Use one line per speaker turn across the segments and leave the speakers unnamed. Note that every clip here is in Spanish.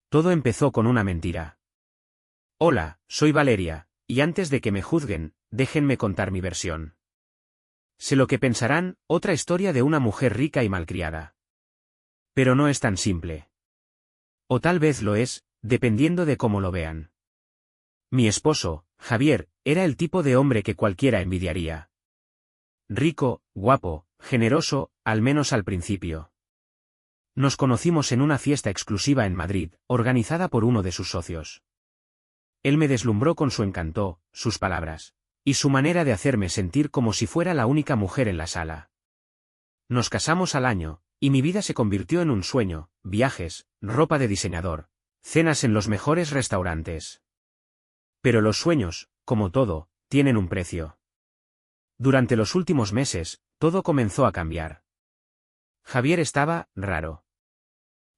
Todo empezó con una mentira. Hola, soy Valeria, y antes de que me juzguen, déjenme contar mi versión. Sé lo que pensarán, otra historia de una mujer rica y malcriada. Pero no es tan simple. O tal vez lo es, dependiendo de cómo lo vean. Mi esposo, Javier, era el tipo de hombre que cualquiera envidiaría. Rico, guapo, generoso, al menos al principio. Nos conocimos en una fiesta exclusiva en Madrid, organizada por uno de sus socios. Él me deslumbró con su encanto, sus palabras, y su manera de hacerme sentir como si fuera la única mujer en la sala. Nos casamos al año, y mi vida se convirtió en un sueño: viajes, ropa de diseñador, cenas en los mejores restaurantes. Pero los sueños, como todo, tienen un precio. Durante los últimos meses, todo comenzó a cambiar. Javier estaba raro.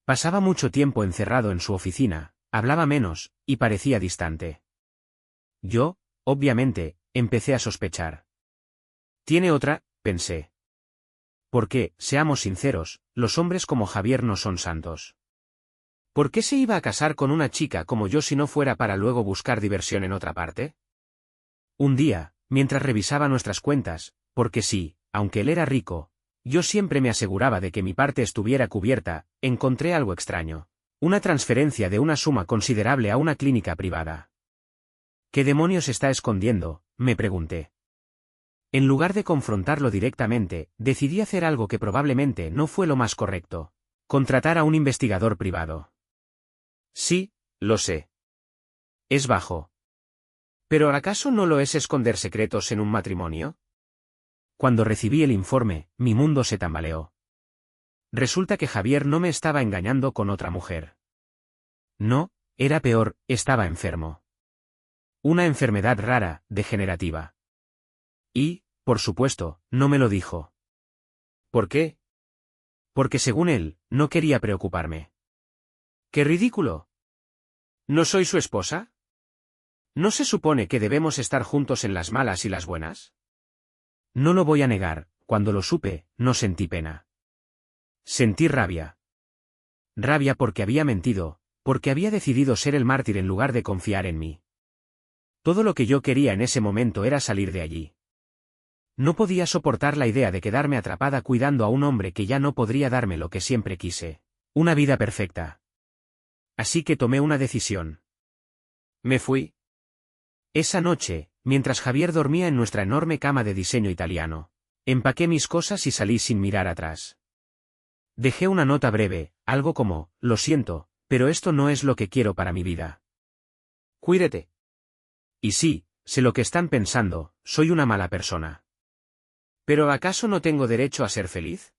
Pasaba mucho tiempo encerrado en su oficina, hablaba menos, y parecía distante. Yo, obviamente, empecé a sospechar. Tiene otra, pensé. Porque, seamos sinceros, los hombres como Javier no son santos. ¿Por qué se iba a casar con una chica como yo si no fuera para luego buscar diversión en otra parte? Un día, mientras revisaba nuestras cuentas, porque sí, aunque él era rico, yo siempre me aseguraba de que mi parte estuviera cubierta, encontré algo extraño. Una transferencia de una suma considerable a una clínica privada. ¿Qué demonios está escondiendo?, me pregunté. En lugar de confrontarlo directamente, decidí hacer algo que probablemente no fue lo más correcto: contratar a un investigador privado. Sí, lo sé. Es bajo. ¿Pero acaso no lo es esconder secretos en un matrimonio? Cuando recibí el informe, mi mundo se tambaleó. Resulta que Javier no me estaba engañando con otra mujer. No, era peor, estaba enfermo. Una enfermedad rara, degenerativa. Y, por supuesto, no me lo dijo. ¿Por qué? Porque según él, no quería preocuparme. ¡Qué ridículo! ¿No soy su esposa? ¿No se supone que debemos estar juntos en las malas y las buenas? No lo voy a negar, cuando lo supe, no sentí pena. Sentí rabia. Rabia porque había mentido, porque había decidido ser el mártir en lugar de confiar en mí. Todo lo que yo quería en ese momento era salir de allí. No podía soportar la idea de quedarme atrapada cuidando a un hombre que ya no podría darme lo que siempre quise: una vida perfecta. Así que tomé una decisión. Me fui. Esa noche, mientras Javier dormía en nuestra enorme cama de diseño italiano, empaqué mis cosas y salí sin mirar atrás. Dejé una nota breve, algo como: lo siento, pero esto no es lo que quiero para mi vida. Cuídate. Y sí, sé lo que están pensando: soy una mala persona. ¿Pero acaso no tengo derecho a ser feliz?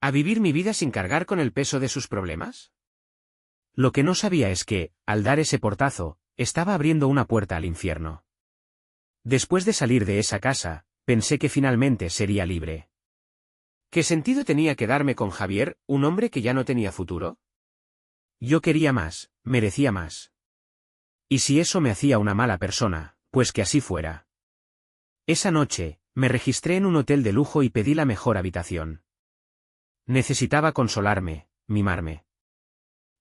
¿A vivir mi vida sin cargar con el peso de sus problemas? Lo que no sabía es que, al dar ese portazo, estaba abriendo una puerta al infierno. Después de salir de esa casa, pensé que finalmente sería libre. ¿Qué sentido tenía quedarme con Javier, un hombre que ya no tenía futuro? Yo quería más, merecía más. Y si eso me hacía una mala persona, pues que así fuera. Esa noche, me registré en un hotel de lujo y pedí la mejor habitación. Necesitaba consolarme, mimarme.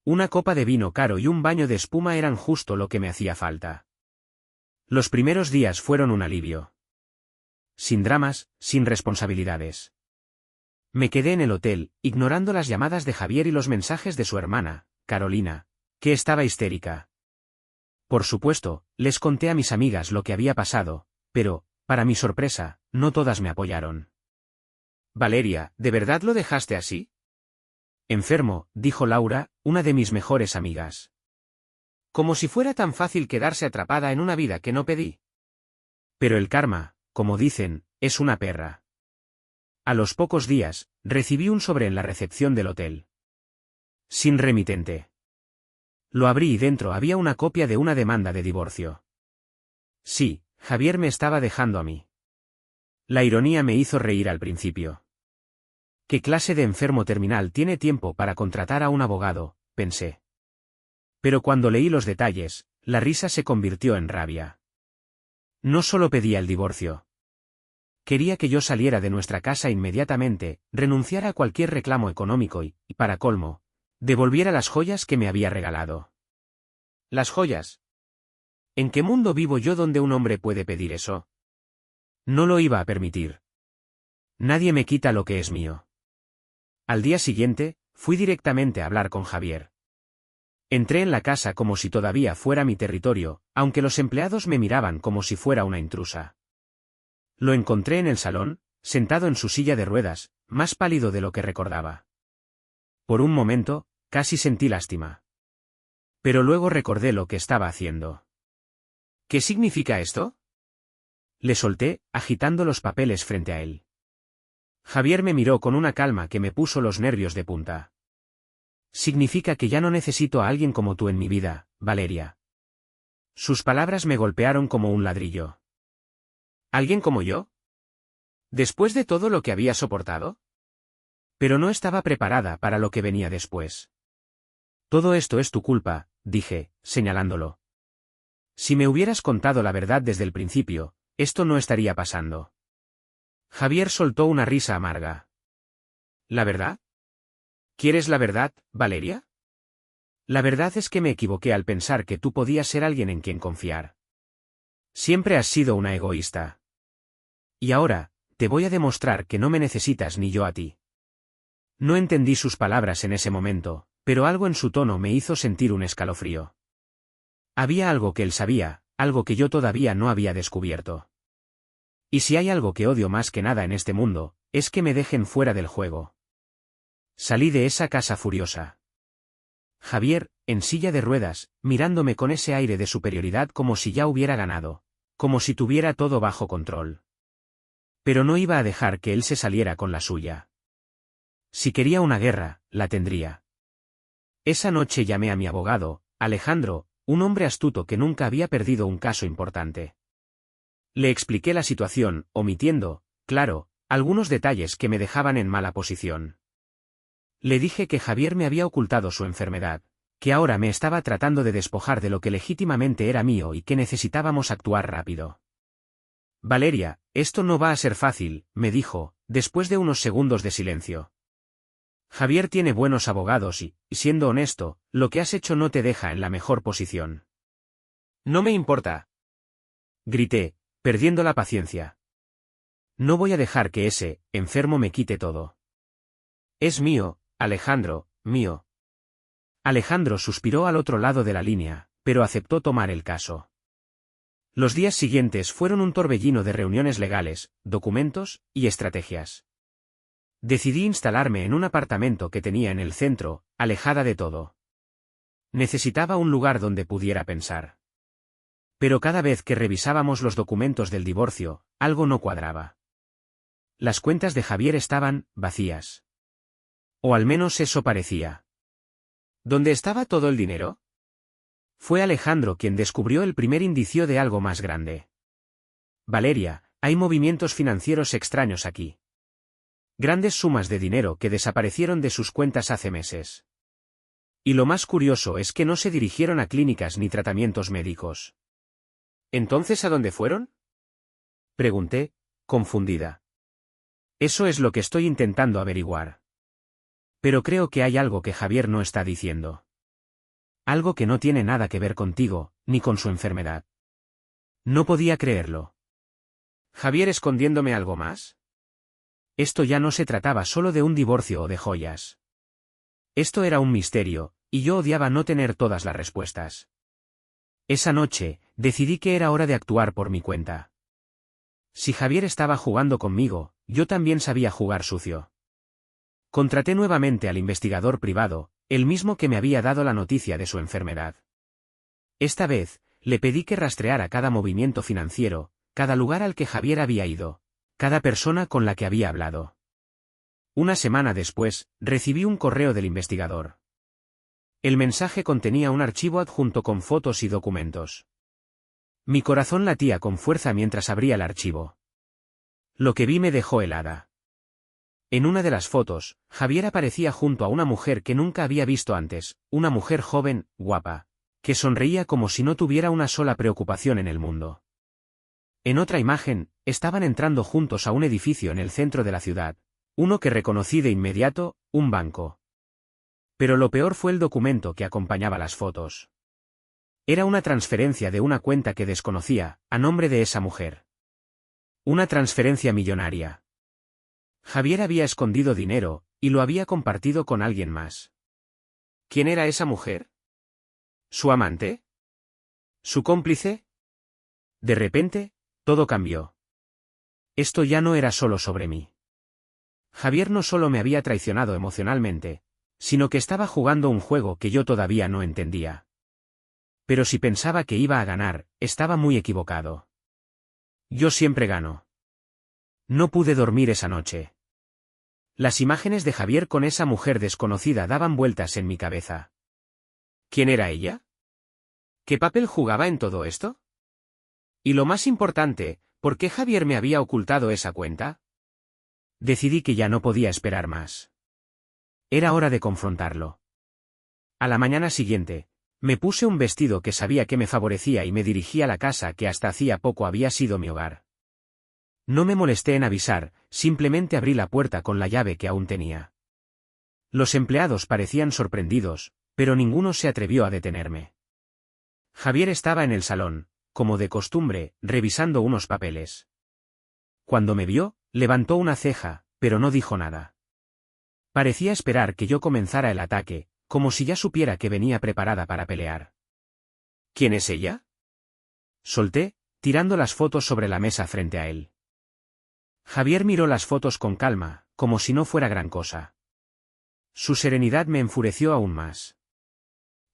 Una copa de vino caro y un baño de espuma eran justo lo que me hacía falta. Los primeros días fueron un alivio. Sin dramas, sin responsabilidades. Me quedé en el hotel, ignorando las llamadas de Javier y los mensajes de su hermana, Carolina, que estaba histérica. Por supuesto, les conté a mis amigas lo que había pasado, pero, para mi sorpresa, no todas me apoyaron. Valeria, ¿de verdad lo dejaste así? Enfermo, dijo Laura, una de mis mejores amigas. Como si fuera tan fácil quedarse atrapada en una vida que no pedí. Pero el karma, como dicen, es una perra. A los pocos días, recibí un sobre en la recepción del hotel. Sin remitente. Lo abrí y dentro había una copia de una demanda de divorcio. Sí, Javier me estaba dejando a mí. La ironía me hizo reír al principio. ¿Qué clase de enfermo terminal tiene tiempo para contratar a un abogado?, pensé. Pero cuando leí los detalles, la risa se convirtió en rabia. No solo pedía el divorcio. Quería que yo saliera de nuestra casa inmediatamente, renunciara a cualquier reclamo económico y, para colmo, devolviera las joyas que me había regalado. ¿Las joyas? ¿En qué mundo vivo yo donde un hombre puede pedir eso? No lo iba a permitir. Nadie me quita lo que es mío. Al día siguiente, fui directamente a hablar con Javier. Entré en la casa como si todavía fuera mi territorio, aunque los empleados me miraban como si fuera una intrusa. Lo encontré en el salón, sentado en su silla de ruedas, más pálido de lo que recordaba. Por un momento, casi sentí lástima. Pero luego recordé lo que estaba haciendo. ¿Qué significa esto? Le solté, agitando los papeles frente a él. Javier me miró con una calma que me puso los nervios de punta. Significa que ya no necesito a alguien como tú en mi vida, Valeria. Sus palabras me golpearon como un ladrillo. ¿Alguien como yo? ¿Después de todo lo que había soportado? Pero no estaba preparada para lo que venía después. Todo esto es tu culpa, dije, señalándolo. Si me hubieras contado la verdad desde el principio, esto no estaría pasando. Javier soltó una risa amarga. ¿La verdad? ¿Quieres la verdad, Valeria? La verdad es que me equivoqué al pensar que tú podías ser alguien en quien confiar. Siempre has sido una egoísta. Y ahora, te voy a demostrar que no me necesitas ni yo a ti. No entendí sus palabras en ese momento, pero algo en su tono me hizo sentir un escalofrío. Había algo que él sabía, algo que yo todavía no había descubierto. Y si hay algo que odio más que nada en este mundo, es que me dejen fuera del juego. Salí de esa casa furiosa. Javier, en silla de ruedas, mirándome con ese aire de superioridad como si ya hubiera ganado, como si tuviera todo bajo control. Pero no iba a dejar que él se saliera con la suya. Si quería una guerra, la tendría. Esa noche llamé a mi abogado, Alejandro, un hombre astuto que nunca había perdido un caso importante. Le expliqué la situación, omitiendo, claro, algunos detalles que me dejaban en mala posición. Le dije que Javier me había ocultado su enfermedad, que ahora me estaba tratando de despojar de lo que legítimamente era mío y que necesitábamos actuar rápido. Valeria, esto no va a ser fácil, me dijo, después de unos segundos de silencio. Javier tiene buenos abogados y, siendo honesto, lo que has hecho no te deja en la mejor posición. No me importa. Grité, perdiendo la paciencia. No voy a dejar que ese enfermo me quite todo. Es mío, Alejandro, mío. Alejandro suspiró al otro lado de la línea, pero aceptó tomar el caso. Los días siguientes fueron un torbellino de reuniones legales, documentos y estrategias. Decidí instalarme en un apartamento que tenía en el centro, alejada de todo. Necesitaba un lugar donde pudiera pensar. Pero cada vez que revisábamos los documentos del divorcio, algo no cuadraba. Las cuentas de Javier estaban vacías. O al menos eso parecía. ¿Dónde estaba todo el dinero? Fue Alejandro quien descubrió el primer indicio de algo más grande. Valeria, hay movimientos financieros extraños aquí. Grandes sumas de dinero que desaparecieron de sus cuentas hace meses. Y lo más curioso es que no se dirigieron a clínicas ni tratamientos médicos. ¿Entonces a dónde fueron? Pregunté, confundida. Eso es lo que estoy intentando averiguar. Pero creo que hay algo que Javier no está diciendo. Algo que no tiene nada que ver contigo, ni con su enfermedad. No podía creerlo. ¿Javier escondiéndome algo más? Esto ya no se trataba solo de un divorcio o de joyas. Esto era un misterio, y yo odiaba no tener todas las respuestas. Esa noche, decidí que era hora de actuar por mi cuenta. Si Javier estaba jugando conmigo, yo también sabía jugar sucio. Contraté nuevamente al investigador privado, el mismo que me había dado la noticia de su enfermedad. Esta vez, le pedí que rastreara cada movimiento financiero, cada lugar al que Javier había ido, cada persona con la que había hablado. Una semana después, recibí un correo del investigador. El mensaje contenía un archivo adjunto con fotos y documentos. Mi corazón latía con fuerza mientras abría el archivo. Lo que vi me dejó helada. En una de las fotos, Javier aparecía junto a una mujer que nunca había visto antes, una mujer joven, guapa, que sonreía como si no tuviera una sola preocupación en el mundo. En otra imagen, estaban entrando juntos a un edificio en el centro de la ciudad, uno que reconocí de inmediato, un banco. Pero lo peor fue el documento que acompañaba las fotos. Era una transferencia de una cuenta que desconocía, a nombre de esa mujer. Una transferencia millonaria. Javier había escondido dinero, y lo había compartido con alguien más. ¿Quién era esa mujer? ¿Su amante? ¿Su cómplice? De repente, todo cambió. Esto ya no era solo sobre mí. Javier no solo me había traicionado emocionalmente, sino que estaba jugando un juego que yo todavía no entendía. Pero si pensaba que iba a ganar, estaba muy equivocado. Yo siempre gano. No pude dormir esa noche. Las imágenes de Javier con esa mujer desconocida daban vueltas en mi cabeza. ¿Quién era ella? ¿Qué papel jugaba en todo esto? Y lo más importante, ¿por qué Javier me había ocultado esa cuenta? Decidí que ya no podía esperar más. Era hora de confrontarlo. A la mañana siguiente, me puse un vestido que sabía que me favorecía y me dirigí a la casa que hasta hacía poco había sido mi hogar. No me molesté en avisar, simplemente abrí la puerta con la llave que aún tenía. Los empleados parecían sorprendidos, pero ninguno se atrevió a detenerme. Javier estaba en el salón, como de costumbre, revisando unos papeles. Cuando me vio, levantó una ceja, pero no dijo nada. Parecía esperar que yo comenzara el ataque, como si ya supiera que venía preparada para pelear. ¿Quién es ella? Solté, tirando las fotos sobre la mesa frente a él. Javier miró las fotos con calma, como si no fuera gran cosa. Su serenidad me enfureció aún más.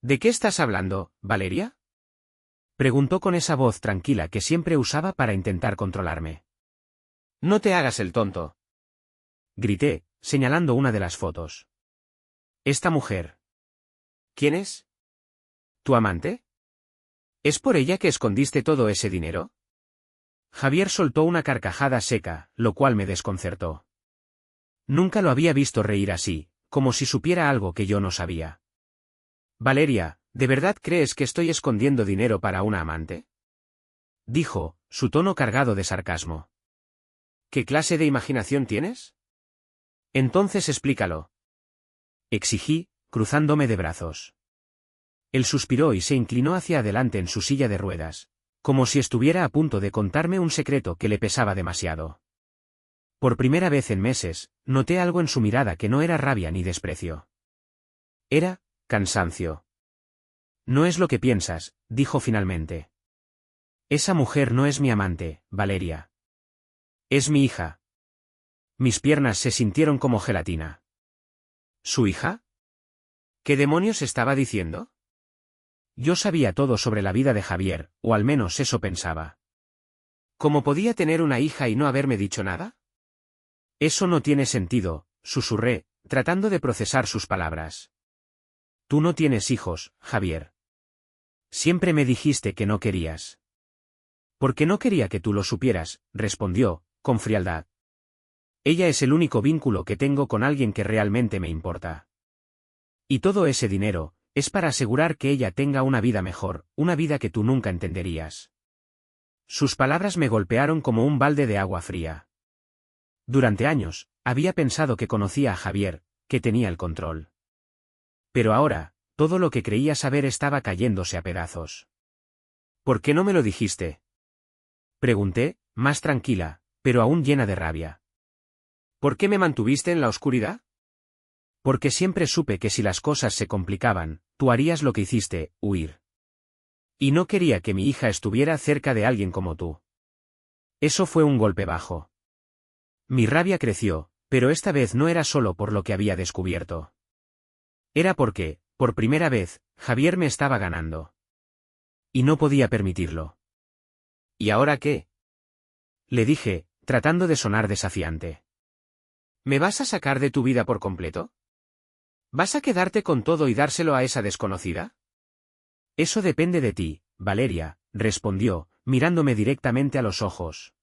¿De qué estás hablando, Valeria? Preguntó con esa voz tranquila que siempre usaba para intentar controlarme. No te hagas el tonto. Grité, señalando una de las fotos. Esta mujer. ¿Quién es? ¿Tu amante? ¿Es por ella que escondiste todo ese dinero? Javier soltó una carcajada seca, lo cual me desconcertó. Nunca lo había visto reír así, como si supiera algo que yo no sabía. Valeria, ¿de verdad crees que estoy escondiendo dinero para una amante? Dijo, su tono cargado de sarcasmo. ¿Qué clase de imaginación tienes? Entonces explícalo. Exigí, cruzándome de brazos. Él suspiró y se inclinó hacia adelante en su silla de ruedas, como si estuviera a punto de contarme un secreto que le pesaba demasiado. Por primera vez en meses, noté algo en su mirada que no era rabia ni desprecio. Era cansancio. No es lo que piensas, dijo finalmente. Esa mujer no es mi amante, Valeria. Es mi hija. Mis piernas se sintieron como gelatina. ¿Su hija? ¿Qué demonios estaba diciendo? Yo sabía todo sobre la vida de Javier, o al menos eso pensaba. ¿Cómo podía tener una hija y no haberme dicho nada? Eso no tiene sentido, susurré, tratando de procesar sus palabras. Tú no tienes hijos, Javier. Siempre me dijiste que no querías. Porque no quería que tú lo supieras, respondió, con frialdad. Ella es el único vínculo que tengo con alguien que realmente me importa. Y todo ese dinero, es para asegurar que ella tenga una vida mejor, una vida que tú nunca entenderías. Sus palabras me golpearon como un balde de agua fría. Durante años, había pensado que conocía a Javier, que tenía el control. Pero ahora, todo lo que creía saber estaba cayéndose a pedazos. ¿Por qué no me lo dijiste? Pregunté, más tranquila, pero aún llena de rabia. ¿Por qué me mantuviste en la oscuridad? Porque siempre supe que si las cosas se complicaban, tú harías lo que hiciste, huir. Y no quería que mi hija estuviera cerca de alguien como tú. Eso fue un golpe bajo. Mi rabia creció, pero esta vez no era solo por lo que había descubierto. Era porque, por primera vez, Javier me estaba ganando. Y no podía permitirlo. ¿Y ahora qué? Le dije, tratando de sonar desafiante. ¿Me vas a sacar de tu vida por completo? ¿Vas a quedarte con todo y dárselo a esa desconocida? Eso depende de ti, Valeria, respondió, mirándome directamente a los ojos.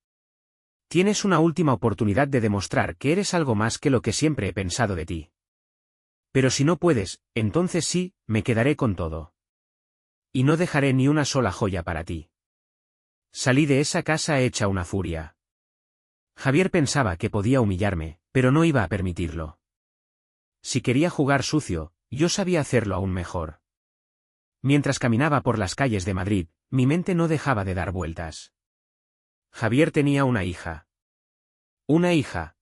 Tienes una última oportunidad de demostrar que eres algo más que lo que siempre he pensado de ti. Pero si no puedes, entonces sí, me quedaré con todo. Y no dejaré ni una sola joya para ti. Salí de esa casa hecha una furia. Javier pensaba que podía humillarme, pero no iba a permitirlo. Si quería jugar sucio, yo sabía hacerlo aún mejor. Mientras caminaba por las calles de Madrid, mi mente no dejaba de dar vueltas. Javier tenía una hija. Una hija.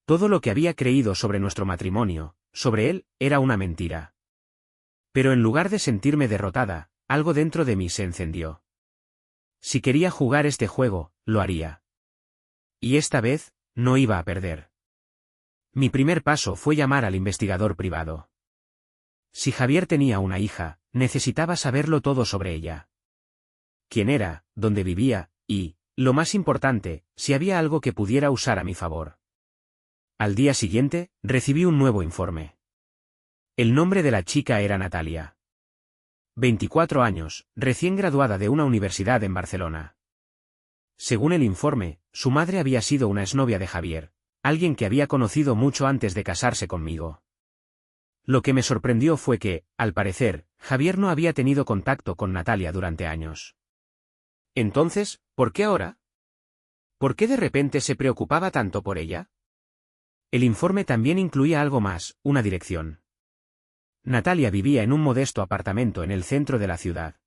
Todo lo que había creído sobre nuestro matrimonio, sobre él, era una mentira. Pero en lugar de sentirme derrotada, algo dentro de mí se encendió. Si quería jugar este juego, lo haría. Y esta vez, no iba a perder. Mi primer paso fue llamar al investigador privado. Si Javier tenía una hija, necesitaba saberlo todo sobre ella. Quién era, dónde vivía, y, lo más importante, si había algo que pudiera usar a mi favor. Al día siguiente, recibí un nuevo informe. El nombre de la chica era Natalia. 24 años, recién graduada de una universidad en Barcelona. Según el informe, su madre había sido una exnovia de Javier, alguien que había conocido mucho antes de casarse conmigo. Lo que me sorprendió fue que, al parecer, Javier no había tenido contacto con Natalia durante años. Entonces, ¿por qué ahora? ¿Por qué de repente se preocupaba tanto por ella? El informe también incluía algo más, una dirección. Natalia vivía en un modesto apartamento en el centro de la ciudad.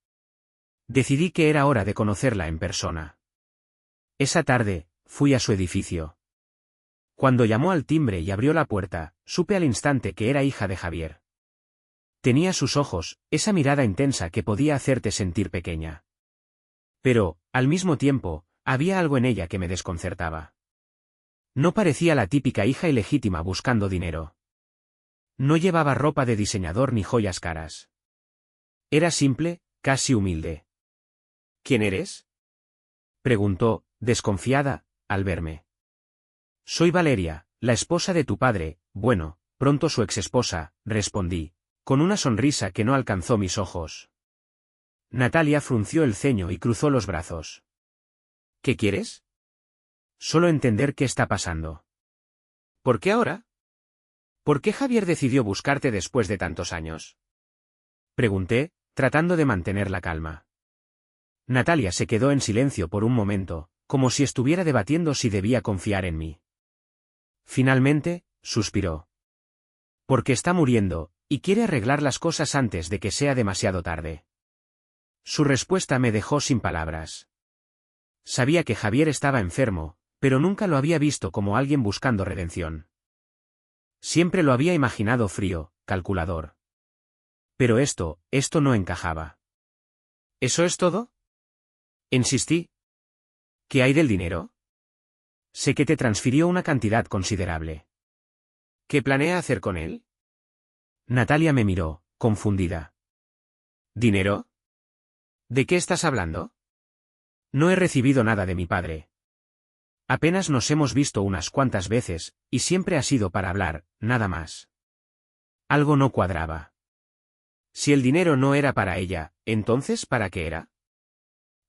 Decidí que era hora de conocerla en persona. Esa tarde, fui a su edificio. Cuando llamó al timbre y abrió la puerta, supe al instante que era hija de Javier. Tenía sus ojos, esa mirada intensa que podía hacerte sentir pequeña. Pero, al mismo tiempo, había algo en ella que me desconcertaba. No parecía la típica hija ilegítima buscando dinero. No llevaba ropa de diseñador ni joyas caras. Era simple, casi humilde. ¿Quién eres?, preguntó, desconfiada, al verme. Soy Valeria, la esposa de tu padre, bueno, pronto su exesposa, respondí, con una sonrisa que no alcanzó mis ojos. Natalia frunció el ceño y cruzó los brazos. ¿Qué quieres? Solo entender qué está pasando. ¿Por qué ahora? ¿Por qué Javier decidió buscarte después de tantos años?, pregunté, tratando de mantener la calma. Natalia se quedó en silencio por un momento, como si estuviera debatiendo si debía confiar en mí. Finalmente, suspiró. Porque está muriendo, y quiere arreglar las cosas antes de que sea demasiado tarde. Su respuesta me dejó sin palabras. Sabía que Javier estaba enfermo, pero nunca lo había visto como alguien buscando redención. Siempre lo había imaginado frío, calculador. Pero esto no encajaba. ¿Eso es todo?, insistí. ¿Qué hay del dinero? Sé que te transfirió una cantidad considerable. ¿Qué planea hacer con él? Natalia me miró, confundida. ¿Dinero? ¿De qué estás hablando? No he recibido nada de mi padre. Apenas nos hemos visto unas cuantas veces, y siempre ha sido para hablar, nada más. Algo no cuadraba. Si el dinero no era para ella, ¿entonces para qué era?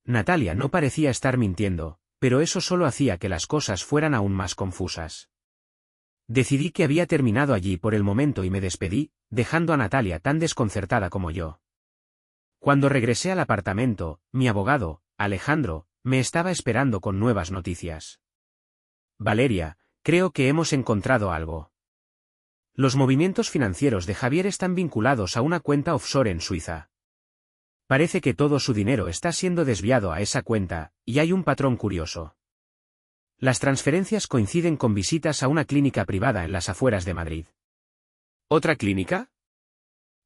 Natalia no parecía estar mintiendo, pero eso solo hacía que las cosas fueran aún más confusas. Decidí que había terminado allí por el momento y me despedí, dejando a Natalia tan desconcertada como yo. Cuando regresé al apartamento, mi abogado, Alejandro, me estaba esperando con nuevas noticias. Valeria, creo que hemos encontrado algo. Los movimientos financieros de Javier están vinculados a una cuenta offshore en Suiza. Parece que todo su dinero está siendo desviado a esa cuenta, y hay un patrón curioso. Las transferencias coinciden con visitas a una clínica privada en las afueras de Madrid. ¿Otra clínica?,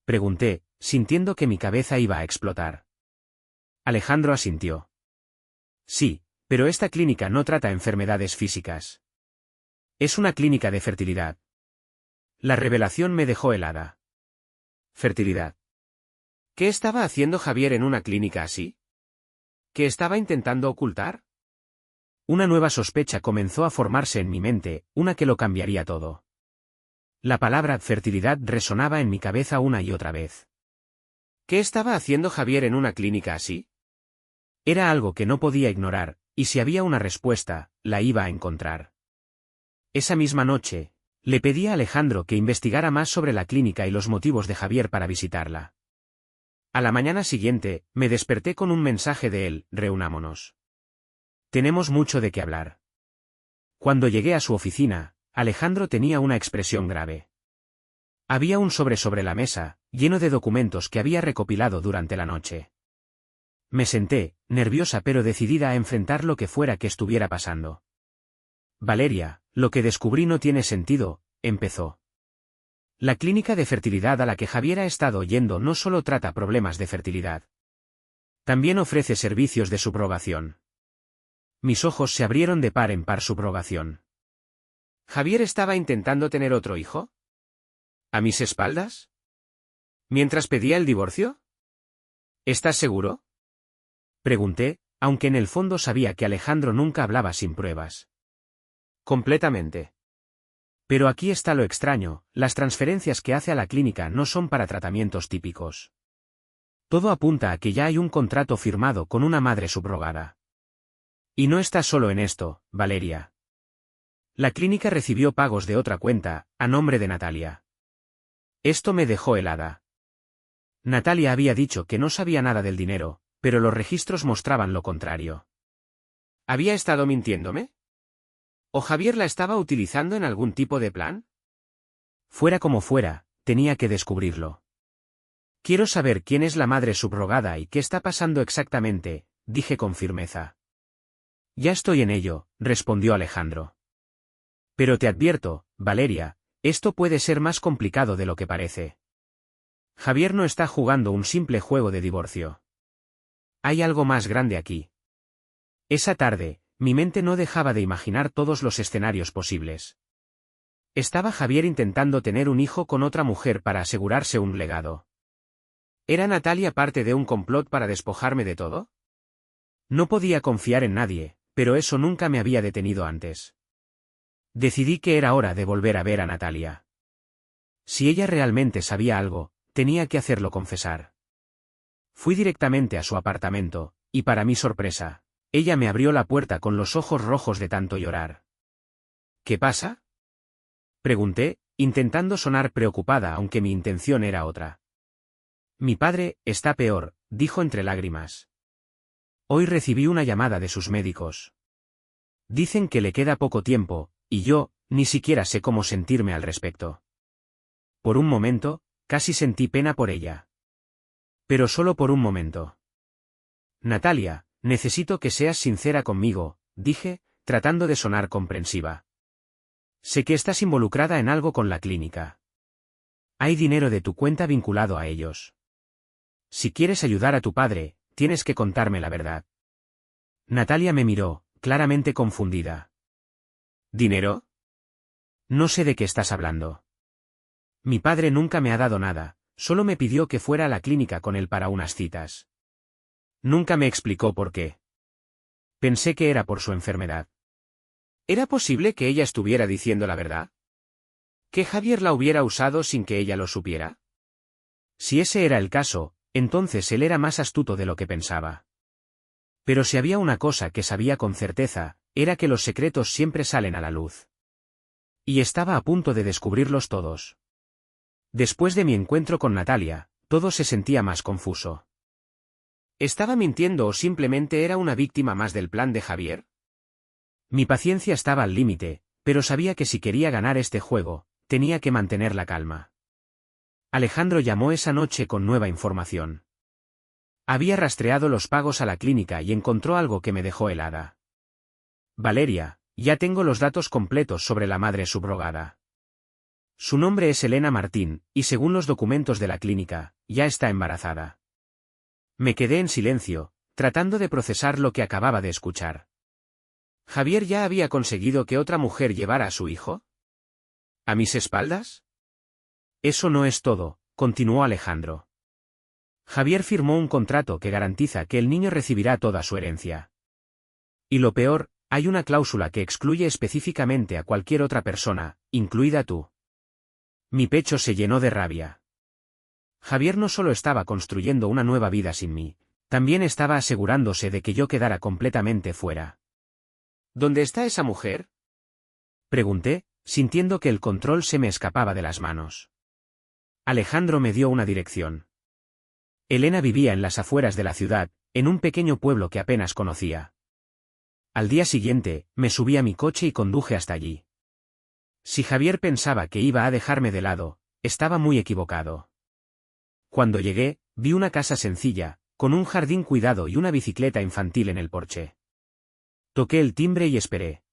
pregunté, sintiendo que mi cabeza iba a explotar. Alejandro asintió. Sí, pero esta clínica no trata enfermedades físicas. Es una clínica de fertilidad. La revelación me dejó helada. ¿Fertilidad? ¿Qué estaba haciendo Javier en una clínica así? ¿Qué estaba intentando ocultar? Una nueva sospecha comenzó a formarse en mi mente, una que lo cambiaría todo. La palabra fertilidad resonaba en mi cabeza una y otra vez. ¿Qué estaba haciendo Javier en una clínica así? Era algo que no podía ignorar, y si había una respuesta, la iba a encontrar. Esa misma noche, le pedí a Alejandro que investigara más sobre la clínica y los motivos de Javier para visitarla. A la mañana siguiente, me desperté con un mensaje de él: reunámonos. Tenemos mucho de qué hablar. Cuando llegué a su oficina, Alejandro tenía una expresión grave. Había un sobre la mesa, lleno de documentos que había recopilado durante la noche. Me senté, nerviosa pero decidida a enfrentar lo que fuera que estuviera pasando. Valeria, lo que descubrí no tiene sentido, empezó. La clínica de fertilidad a la que Javier ha estado yendo no solo trata problemas de fertilidad. También ofrece servicios de subrogación. Mis ojos se abrieron de par en par. Subrogación. ¿Javier estaba intentando tener otro hijo? ¿A mis espaldas? ¿Mientras pedía el divorcio? ¿Estás seguro? Pregunté, aunque en el fondo sabía que Alejandro nunca hablaba sin pruebas. Completamente. Pero aquí está lo extraño, las transferencias que hace a la clínica no son para tratamientos típicos. Todo apunta a que ya hay un contrato firmado con una madre subrogada. Y no está solo en esto, Valeria. La clínica recibió pagos de otra cuenta, a nombre de Natalia. Esto me dejó helada. Natalia había dicho que no sabía nada del dinero, pero los registros mostraban lo contrario. ¿Había estado mintiéndome? ¿O Javier la estaba utilizando en algún tipo de plan? Fuera como fuera, tenía que descubrirlo. Quiero saber quién es la madre subrogada y qué está pasando exactamente, dije con firmeza. Ya estoy en ello, respondió Alejandro. Pero te advierto, Valeria, esto puede ser más complicado de lo que parece. Javier no está jugando un simple juego de divorcio. Hay algo más grande aquí. Esa tarde, mi mente no dejaba de imaginar todos los escenarios posibles. ¿Estaba Javier intentando tener un hijo con otra mujer para asegurarse un legado? ¿Era Natalia parte de un complot para despojarme de todo? No podía confiar en nadie, pero eso nunca me había detenido antes. Decidí que era hora de volver a ver a Natalia. Si ella realmente sabía algo, tenía que hacerlo confesar. Fui directamente a su apartamento, y para mi sorpresa, ella me abrió la puerta con los ojos rojos de tanto llorar. ¿Qué pasa? Pregunté, intentando sonar preocupada aunque mi intención era otra. Mi padre está peor, dijo entre lágrimas. Hoy recibí una llamada de sus médicos. Dicen que le queda poco tiempo, y yo, ni siquiera sé cómo sentirme al respecto. Por un momento, casi sentí pena por ella. Pero solo por un momento. Natalia, necesito que seas sincera conmigo, dije, tratando de sonar comprensiva. Sé que estás involucrada en algo con la clínica. Hay dinero de tu cuenta vinculado a ellos. Si quieres ayudar a tu padre, tienes que contarme la verdad. Natalia me miró, claramente confundida. ¿Dinero? No sé de qué estás hablando. Mi padre nunca me ha dado nada, solo me pidió que fuera a la clínica con él para unas citas. Nunca me explicó por qué. Pensé que era por su enfermedad. ¿Era posible que ella estuviera diciendo la verdad? ¿Que Javier la hubiera usado sin que ella lo supiera? Si ese era el caso, entonces él era más astuto de lo que pensaba. Pero si había una cosa que sabía con certeza, era que los secretos siempre salen a la luz. Y estaba a punto de descubrirlos todos. Después de mi encuentro con Natalia, todo se sentía más confuso. ¿Estaba mintiendo o simplemente era una víctima más del plan de Javier? Mi paciencia estaba al límite, pero sabía que si quería ganar este juego, tenía que mantener la calma. Alejandro llamó esa noche con nueva información. Había rastreado los pagos a la clínica y encontró algo que me dejó helada. Valeria, ya tengo los datos completos sobre la madre subrogada. Su nombre es Elena Martín, y según los documentos de la clínica, ya está embarazada. Me quedé en silencio, tratando de procesar lo que acababa de escuchar. ¿Javier ya había conseguido que otra mujer llevara a su hijo? ¿A mis espaldas? Eso no es todo, continuó Alejandro. Javier firmó un contrato que garantiza que el niño recibirá toda su herencia. Y lo peor, hay una cláusula que excluye específicamente a cualquier otra persona, incluida tú. Mi pecho se llenó de rabia. Javier no solo estaba construyendo una nueva vida sin mí, también estaba asegurándose de que yo quedara completamente fuera. ¿Dónde está esa mujer? Pregunté, sintiendo que el control se me escapaba de las manos. Alejandro me dio una dirección. Elena vivía en las afueras de la ciudad, en un pequeño pueblo que apenas conocía. Al día siguiente, me subí a mi coche y conduje hasta allí. Si Javier pensaba que iba a dejarme de lado, estaba muy equivocado. Cuando llegué, vi una casa sencilla, con un jardín cuidado y una bicicleta infantil en el porche. Toqué el timbre y esperé.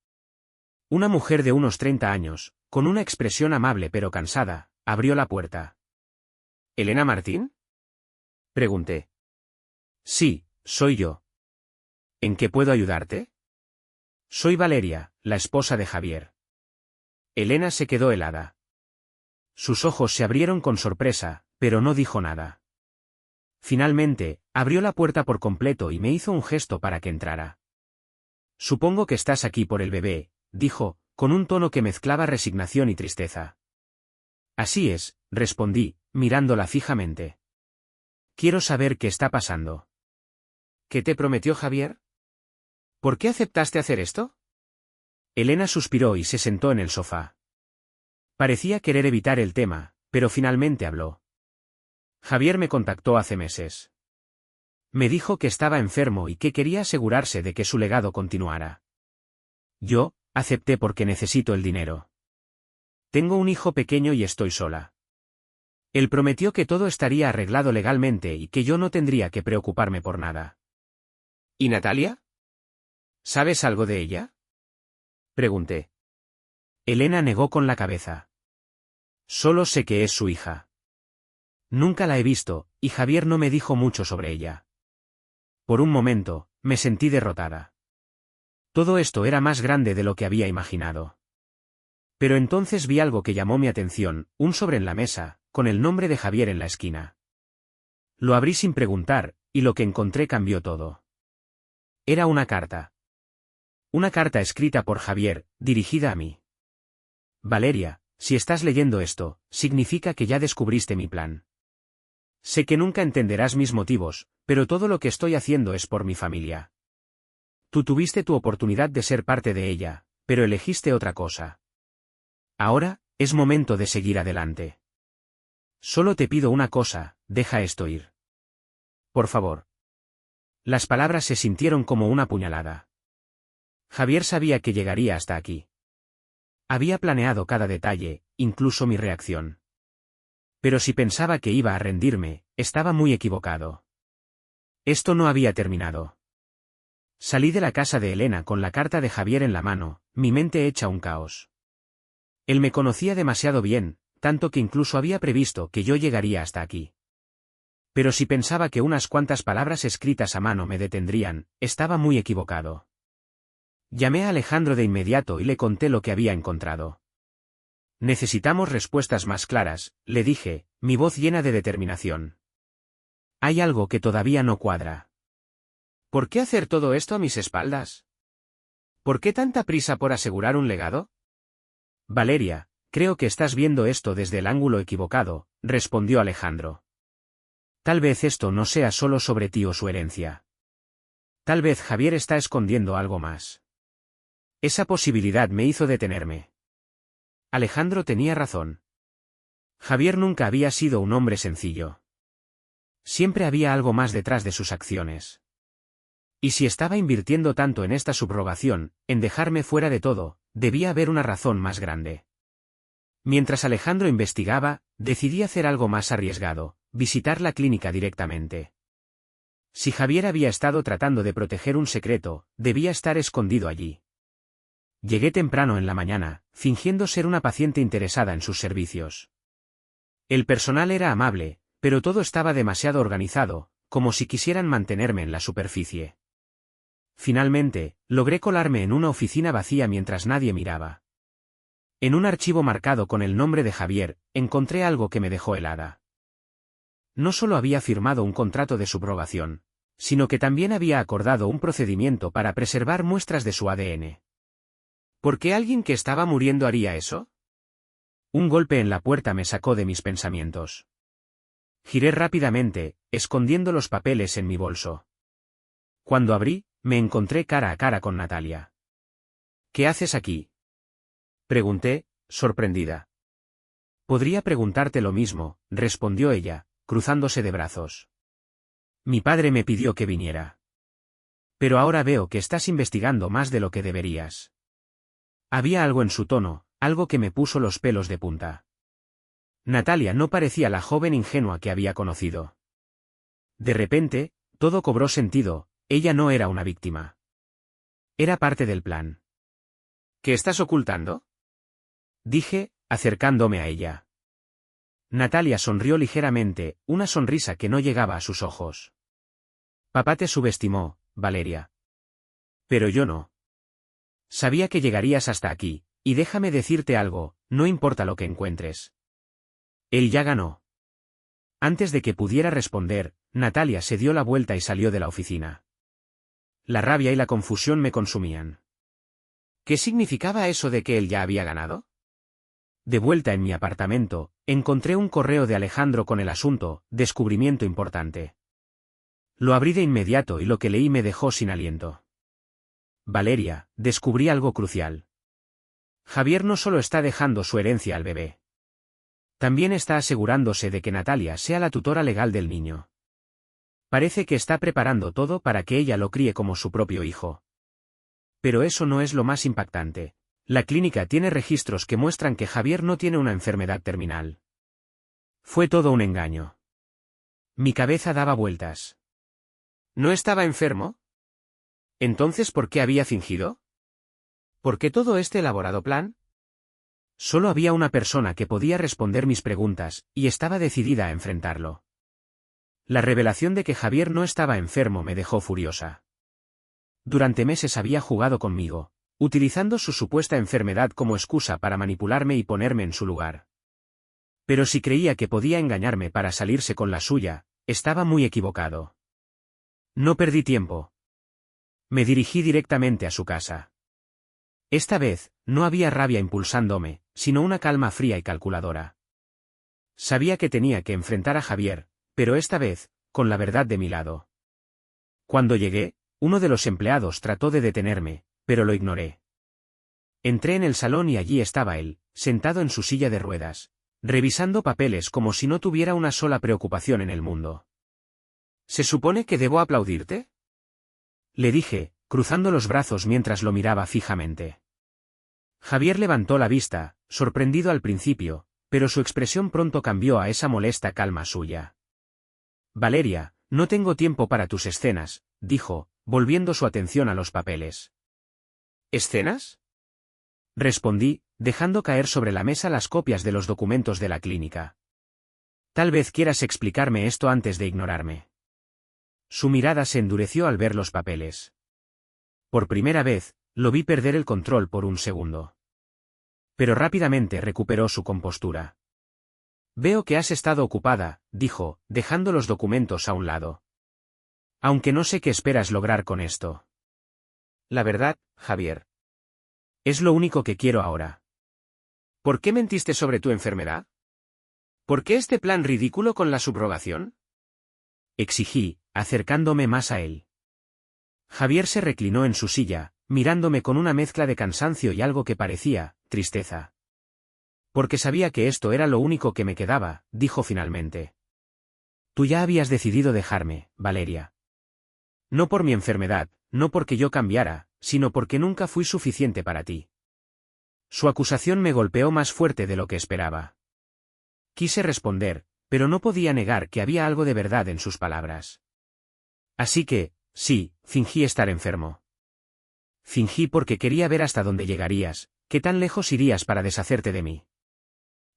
Una mujer de unos 30 años, con una expresión amable pero cansada, abrió la puerta. ¿Elena Martín? Pregunté. Sí, soy yo. ¿En qué puedo ayudarte? Soy Valeria, la esposa de Javier. Elena se quedó helada. Sus ojos se abrieron con sorpresa, pero no dijo nada. Finalmente, abrió la puerta por completo y me hizo un gesto para que entrara. Supongo que estás aquí por el bebé, dijo, con un tono que mezclaba resignación y tristeza. Así es, respondí, mirándola fijamente. Quiero saber qué está pasando. ¿Qué te prometió Javier? ¿Por qué aceptaste hacer esto? Elena suspiró y se sentó en el sofá. Parecía querer evitar el tema, pero finalmente habló. Javier me contactó hace meses. Me dijo que estaba enfermo y que quería asegurarse de que su legado continuara. Yo, acepté porque necesito el dinero. Tengo un hijo pequeño y estoy sola. Él prometió que todo estaría arreglado legalmente y que yo no tendría que preocuparme por nada. ¿Y Natalia? ¿Sabes algo de ella? Pregunté. Elena negó con la cabeza. Solo sé que es su hija. Nunca la he visto, y Javier no me dijo mucho sobre ella. Por un momento, me sentí derrotada. Todo esto era más grande de lo que había imaginado. Pero entonces vi algo que llamó mi atención, un sobre en la mesa, con el nombre de Javier en la esquina. Lo abrí sin preguntar, y lo que encontré cambió todo. Era una carta. Una carta escrita por Javier, dirigida a mí. Valeria, si estás leyendo esto, significa que ya descubriste mi plan. Sé que nunca entenderás mis motivos, pero todo lo que estoy haciendo es por mi familia. Tú tuviste tu oportunidad de ser parte de ella, pero elegiste otra cosa. Ahora, es momento de seguir adelante. Solo te pido una cosa, deja esto ir. Por favor. Las palabras se sintieron como una puñalada. Javier sabía que llegaría hasta aquí. Había planeado cada detalle, incluso mi reacción. Pero si pensaba que iba a rendirme, estaba muy equivocado. Esto no había terminado. Salí de la casa de Elena con la carta de Javier en la mano, mi mente hecha un caos. Él me conocía demasiado bien, tanto que incluso había previsto que yo llegaría hasta aquí. Pero si pensaba que unas cuantas palabras escritas a mano me detendrían, estaba muy equivocado. Llamé a Alejandro de inmediato y le conté lo que había encontrado. Necesitamos respuestas más claras, le dije, mi voz llena de determinación. Hay algo que todavía no cuadra. ¿Por qué hacer todo esto a mis espaldas? ¿Por qué tanta prisa por asegurar un legado? Valeria, creo que estás viendo esto desde el ángulo equivocado, respondió Alejandro. Tal vez esto no sea solo sobre ti o su herencia. Tal vez Javier está escondiendo algo más. Esa posibilidad me hizo detenerme. Alejandro tenía razón. Javier nunca había sido un hombre sencillo. Siempre había algo más detrás de sus acciones. Y si estaba invirtiendo tanto en esta subrogación, en dejarme fuera de todo, debía haber una razón más grande. Mientras Alejandro investigaba, decidí hacer algo más arriesgado, visitar la clínica directamente. Si Javier había estado tratando de proteger un secreto, debía estar escondido allí. Llegué temprano en la mañana, fingiendo ser una paciente interesada en sus servicios. El personal era amable, pero todo estaba demasiado organizado, como si quisieran mantenerme en la superficie. Finalmente, logré colarme en una oficina vacía mientras nadie miraba. En un archivo marcado con el nombre de Javier, encontré algo que me dejó helada. No solo había firmado un contrato de subrogación, sino que también había acordado un procedimiento para preservar muestras de su ADN. ¿Por qué alguien que estaba muriendo haría eso? Un golpe en la puerta me sacó de mis pensamientos. Giré rápidamente, escondiendo los papeles en mi bolso. Cuando abrí, me encontré cara a cara con Natalia. ¿Qué haces aquí? Pregunté, sorprendida. Podría preguntarte lo mismo, respondió ella, cruzándose de brazos. Mi padre me pidió que viniera. Pero ahora veo que estás investigando más de lo que deberías. Había algo en su tono, algo que me puso los pelos de punta. Natalia no parecía la joven ingenua que había conocido. De repente, todo cobró sentido, ella no era una víctima. Era parte del plan. ¿Qué estás ocultando? Dije, acercándome a ella. Natalia sonrió ligeramente, una sonrisa que no llegaba a sus ojos. Papá te subestimó, Valeria. Pero yo no. Sabía que llegarías hasta aquí, y déjame decirte algo, no importa lo que encuentres. Él ya ganó. Antes de que pudiera responder, Natalia se dio la vuelta y salió de la oficina. La rabia y la confusión me consumían. ¿Qué significaba eso de que él ya había ganado? De vuelta en mi apartamento, encontré un correo de Alejandro con el asunto, descubrimiento importante. Lo abrí de inmediato y lo que leí me dejó sin aliento. Valeria, descubrí algo crucial. Javier no solo está dejando su herencia al bebé. También está asegurándose de que Natalia sea la tutora legal del niño. Parece que está preparando todo para que ella lo críe como su propio hijo. Pero eso no es lo más impactante. La clínica tiene registros que muestran que Javier no tiene una enfermedad terminal. Fue todo un engaño. Mi cabeza daba vueltas. ¿No estaba enfermo? ¿Entonces por qué había fingido? ¿Por qué todo este elaborado plan? Solo había una persona que podía responder mis preguntas, y estaba decidida a enfrentarlo. La revelación de que Javier no estaba enfermo me dejó furiosa. Durante meses había jugado conmigo, utilizando su supuesta enfermedad como excusa para manipularme y ponerme en su lugar. Pero si creía que podía engañarme para salirse con la suya, estaba muy equivocado. No perdí tiempo. Me dirigí directamente a su casa. Esta vez, no había rabia impulsándome, sino una calma fría y calculadora. Sabía que tenía que enfrentar a Javier, pero esta vez, con la verdad de mi lado. Cuando llegué, uno de los empleados trató de detenerme, pero lo ignoré. Entré en el salón y allí estaba él, sentado en su silla de ruedas, revisando papeles como si no tuviera una sola preocupación en el mundo. ¿Se supone que debo aplaudirte?, le dije, cruzando los brazos mientras lo miraba fijamente. Javier levantó la vista, sorprendido al principio, pero su expresión pronto cambió a esa molesta calma suya. Valeria, no tengo tiempo para tus escenas, dijo, volviendo su atención a los papeles. ¿Escenas?, respondí, dejando caer sobre la mesa las copias de los documentos de la clínica. Tal vez quieras explicarme esto antes de ignorarme. Su mirada se endureció al ver los papeles. Por primera vez, lo vi perder el control por un segundo. Pero rápidamente recuperó su compostura. Veo que has estado ocupada, dijo, dejando los documentos a un lado. Aunque no sé qué esperas lograr con esto. La verdad, Javier. Es lo único que quiero ahora. ¿Por qué mentiste sobre tu enfermedad? ¿Por qué este plan ridículo con la subrogación?, exigí, acercándome más a él. Javier se reclinó en su silla, mirándome con una mezcla de cansancio y algo que parecía tristeza. Porque sabía que esto era lo único que me quedaba, dijo finalmente. Tú ya habías decidido dejarme, Valeria. No por mi enfermedad, no porque yo cambiara, sino porque nunca fui suficiente para ti. Su acusación me golpeó más fuerte de lo que esperaba. Quise responder, pero no podía negar que había algo de verdad en sus palabras. Así que, sí, fingí estar enfermo. Fingí porque quería ver hasta dónde llegarías, qué tan lejos irías para deshacerte de mí.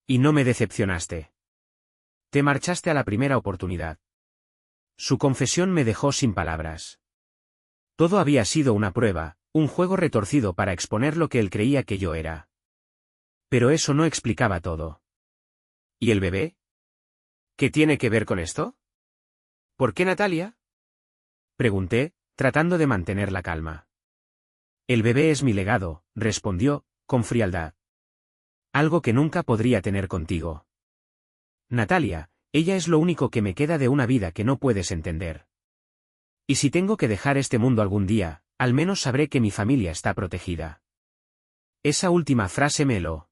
Y no me decepcionaste. Te marchaste a la primera oportunidad. Su confesión me dejó sin palabras. Todo había sido una prueba, un juego retorcido para exponer lo que él creía que yo era. Pero eso no explicaba todo. ¿Y el bebé? ¿Qué tiene que ver con esto? ¿Por qué Natalia?, pregunté, tratando de mantener la calma. El bebé es mi legado, respondió, con frialdad. Algo que nunca podría tener contigo. Natalia, ella es lo único que me queda de una vida que no puedes entender. Y si tengo que dejar este mundo algún día, al menos sabré que mi familia está protegida. Esa última frase me heló.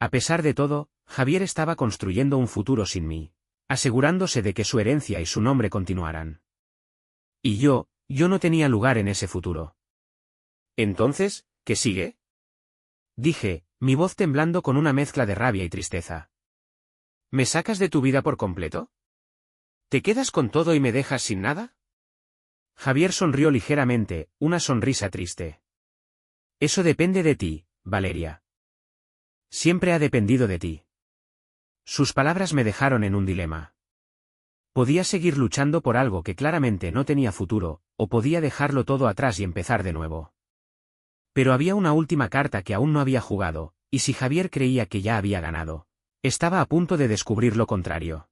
A pesar de todo, Javier estaba construyendo un futuro sin mí, asegurándose de que su herencia y su nombre continuaran. Y yo no tenía lugar en ese futuro. Entonces, ¿qué sigue?, dije, mi voz temblando con una mezcla de rabia y tristeza. ¿Me sacas de tu vida por completo? ¿Te quedas con todo y me dejas sin nada? Javier sonrió ligeramente, una sonrisa triste. Eso depende de ti, Valeria. Siempre ha dependido de ti. Sus palabras me dejaron en un dilema. Podía seguir luchando por algo que claramente no tenía futuro, o podía dejarlo todo atrás y empezar de nuevo. Pero había una última carta que aún no había jugado, y si Javier creía que ya había ganado, estaba a punto de descubrir lo contrario.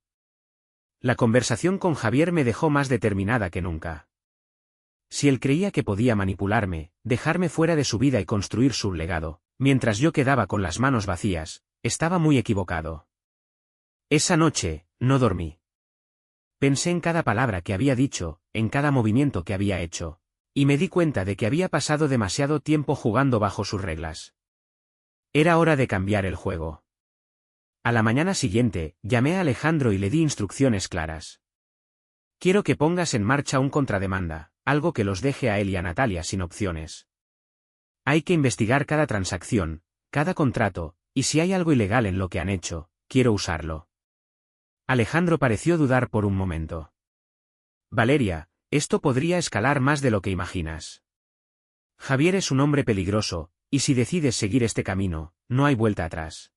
La conversación con Javier me dejó más determinada que nunca. Si él creía que podía manipularme, dejarme fuera de su vida y construir su legado, mientras yo quedaba con las manos vacías, estaba muy equivocado. Esa noche, no dormí. Pensé en cada palabra que había dicho, en cada movimiento que había hecho, y me di cuenta de que había pasado demasiado tiempo jugando bajo sus reglas. Era hora de cambiar el juego. A la mañana siguiente, llamé a Alejandro y le di instrucciones claras. Quiero que pongas en marcha un contrademanda, algo que los deje a él y a Natalia sin opciones. Hay que investigar cada transacción, cada contrato, y si hay algo ilegal en lo que han hecho, quiero usarlo. Alejandro pareció dudar por un momento. Valeria, esto podría escalar más de lo que imaginas. Javier es un hombre peligroso, y si decides seguir este camino, no hay vuelta atrás.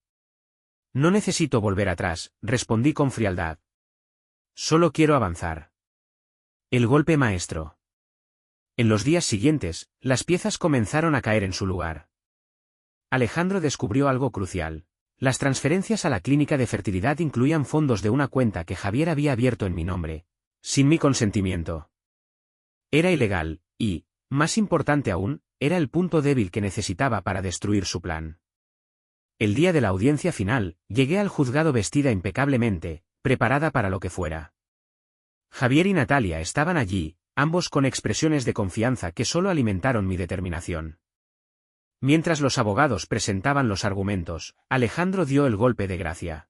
No necesito volver atrás, respondí con frialdad. Solo quiero avanzar. El golpe maestro. En los días siguientes, las piezas comenzaron a caer en su lugar. Alejandro descubrió algo crucial. Las transferencias a la clínica de fertilidad incluían fondos de una cuenta que Javier había abierto en mi nombre, sin mi consentimiento. Era ilegal, y, más importante aún, era el punto débil que necesitaba para destruir su plan. El día de la audiencia final, llegué al juzgado vestida impecablemente, preparada para lo que fuera. Javier y Natalia estaban allí, ambos con expresiones de confianza que solo alimentaron mi determinación. Mientras los abogados presentaban los argumentos, Alejandro dio el golpe de gracia.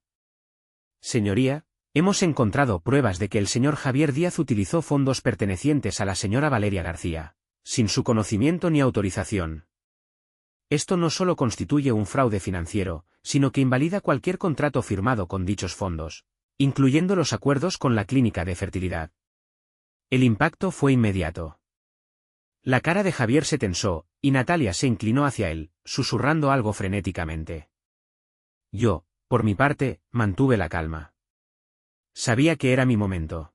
Señoría, hemos encontrado pruebas de que el señor Javier Díaz utilizó fondos pertenecientes a la señora Valeria García, sin su conocimiento ni autorización. Esto no solo constituye un fraude financiero, sino que invalida cualquier contrato firmado con dichos fondos, incluyendo los acuerdos con la clínica de fertilidad. El impacto fue inmediato. La cara de Javier se tensó, y Natalia se inclinó hacia él, susurrando algo frenéticamente. Yo, por mi parte, mantuve la calma. Sabía que era mi momento.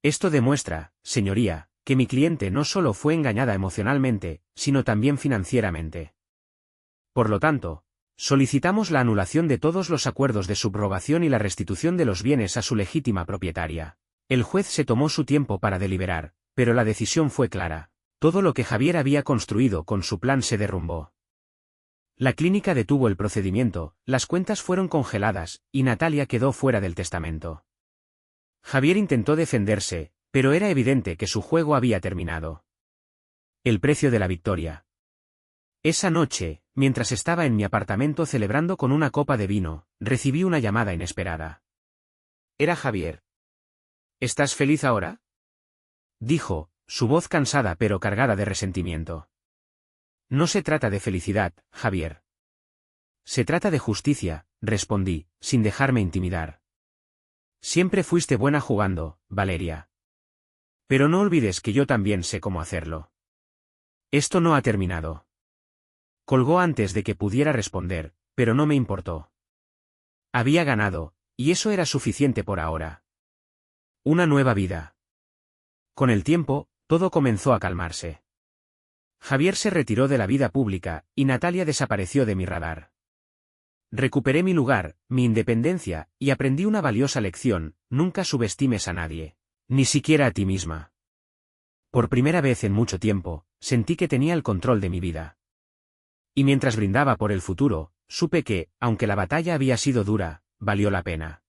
Esto demuestra, señoría, que mi cliente no solo fue engañada emocionalmente, sino también financieramente. Por lo tanto, solicitamos la anulación de todos los acuerdos de subrogación y la restitución de los bienes a su legítima propietaria. El juez se tomó su tiempo para deliberar, pero la decisión fue clara. Todo lo que Javier había construido con su plan se derrumbó. La clínica detuvo el procedimiento, las cuentas fueron congeladas, y Natalia quedó fuera del testamento. Javier intentó defenderse, pero era evidente que su juego había terminado. El precio de la victoria. Esa noche, mientras estaba en mi apartamento celebrando con una copa de vino, recibí una llamada inesperada. Era Javier. ¿Estás feliz ahora?, dijo, su voz cansada pero cargada de resentimiento. No se trata de felicidad, Javier. Se trata de justicia, respondí, sin dejarme intimidar. Siempre fuiste buena jugando, Valeria. Pero no olvides que yo también sé cómo hacerlo. Esto no ha terminado. Colgó antes de que pudiera responder, pero no me importó. Había ganado, y eso era suficiente por ahora. Una nueva vida. Con el tiempo, todo comenzó a calmarse. Javier se retiró de la vida pública, y Natalia desapareció de mi radar. Recuperé mi lugar, mi independencia, y aprendí una valiosa lección: nunca subestimes a nadie, ni siquiera a ti misma. Por primera vez en mucho tiempo, sentí que tenía el control de mi vida. Y mientras brindaba por el futuro, supe que, aunque la batalla había sido dura, valió la pena.